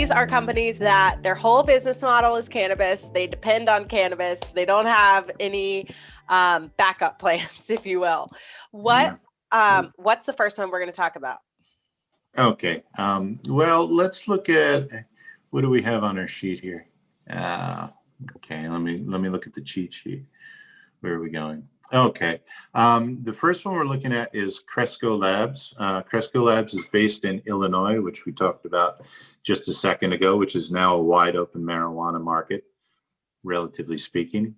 these are companies that their whole business model is cannabis. They depend on cannabis. They don't have any backup plans, if you will. What's the first one we're going to talk about? Okay. Well, let's look at what do we have on our sheet here. Okay, let me look at the cheat sheet. Where are we going? Okay. The first one we're looking at is Cresco Labs. Cresco Labs is based in Illinois, which we talked about just a second ago, which is now a wide open marijuana market, relatively speaking.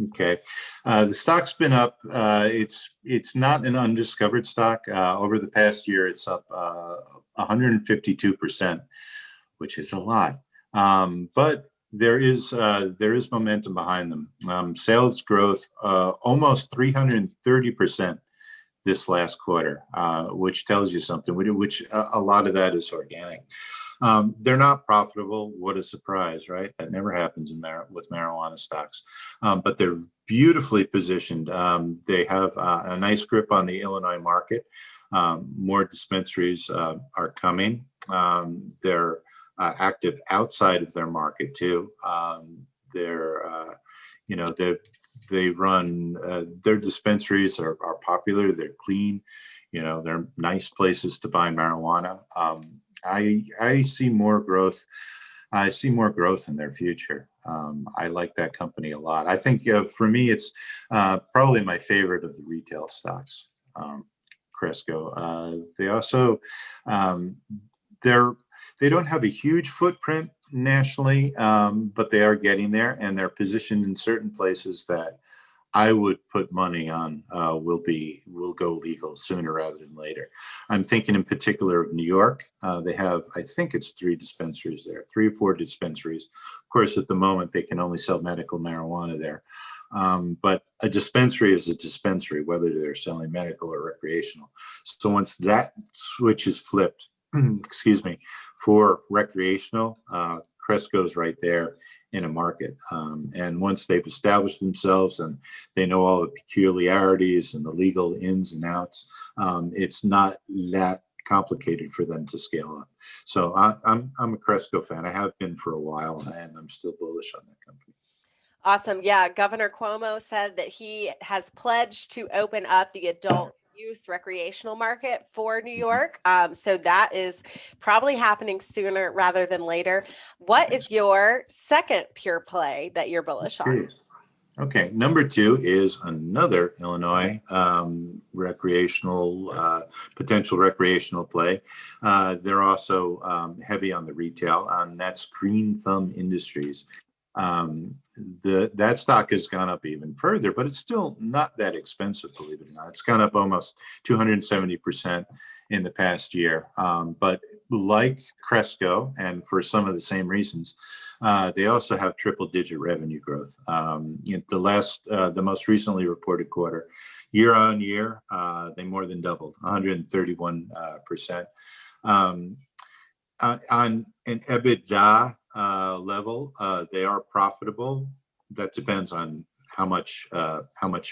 Okay. The stock's been up. It's not an undiscovered stock. Over the past year, it's up 152%, which is a lot. But there is momentum behind them. Sales growth almost 330% this last quarter, which tells you something. Which a lot of that is organic. They're not profitable. What a surprise, right? That never happens with marijuana stocks. But they're beautifully positioned. They have a nice grip on the Illinois market. More dispensaries are coming. They're active outside of their market too. They run their dispensaries are popular. They're clean. They're nice places to buy marijuana. I see more growth. I see more growth in their future. I like that company a lot. I think for me, it's probably my favorite of the retail stocks. Cresco. They also they don't have a huge footprint nationally, but they are getting there, and they're positioned in certain places that I would put money on will go legal sooner rather than later. I'm thinking in particular of New York. They have, I think it's 3 dispensaries there, 3 or 4 dispensaries. Of course, at the moment, they can only sell medical marijuana there. But a dispensary is a dispensary, whether they're selling medical or recreational. So once that switch is flipped, excuse me, for recreational, Cresco's right there in a market. And once they've established themselves and they know all the peculiarities and the legal ins and outs, it's not that complicated for them to scale up. So I'm a Cresco fan. I have been for a while, and I'm still bullish on that company. Awesome. Yeah. Governor Cuomo said that he has pledged to open up the adult youth recreational market for New York. So that is probably happening sooner rather than later. What is your second pure play that you're bullish on? Okay. Number 2 is another Illinois potential recreational play. They're also heavy on the retail, and that's Green Thumb Industries. That stock has gone up even further, but it's still not that expensive, believe it or not. It's gone up almost 270% in the past year. But like Cresco, and for some of the same reasons, they also have triple-digit revenue growth. The most recently reported quarter, year on year, they more than doubled, 131%. On an EBITDA level, they are profitable. That depends on how much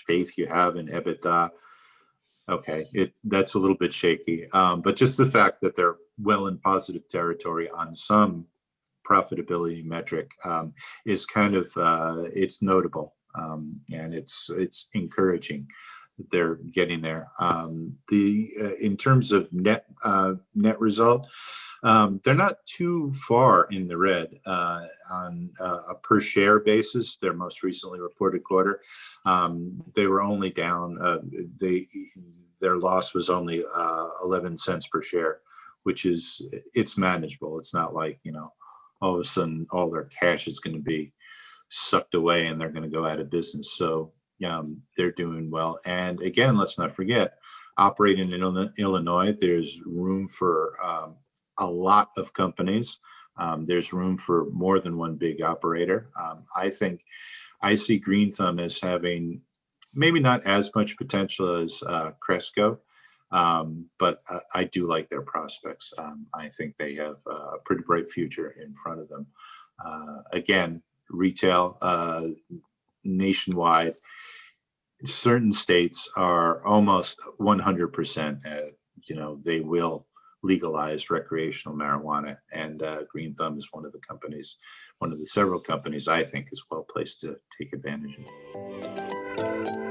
faith you have in EBITDA. Okay, that's a little bit shaky, but just the fact that they're well in positive territory on some profitability metric is kind of it's notable, and it's encouraging that they're getting there. In terms of net result, they're not too far in the red on a per share basis. Their most recently reported quarter, they were only down. Their loss was only 11 cents per share, which it's manageable. It's not like all of a sudden all their cash is going to be sucked away and they're going to go out of business. So they're doing well. And again, let's not forget, operating in Illinois, there's room for a lot of companies. There's room for more than one big operator. I think I see Green Thumb as having maybe not as much potential as Cresco, but I do like their prospects. I think they have a pretty bright future in front of them. Again, retail nationwide, certain states are almost 100%. They will legalized recreational marijuana. And Green Thumb is one of the companies, one of the several companies I think is well placed to take advantage of it.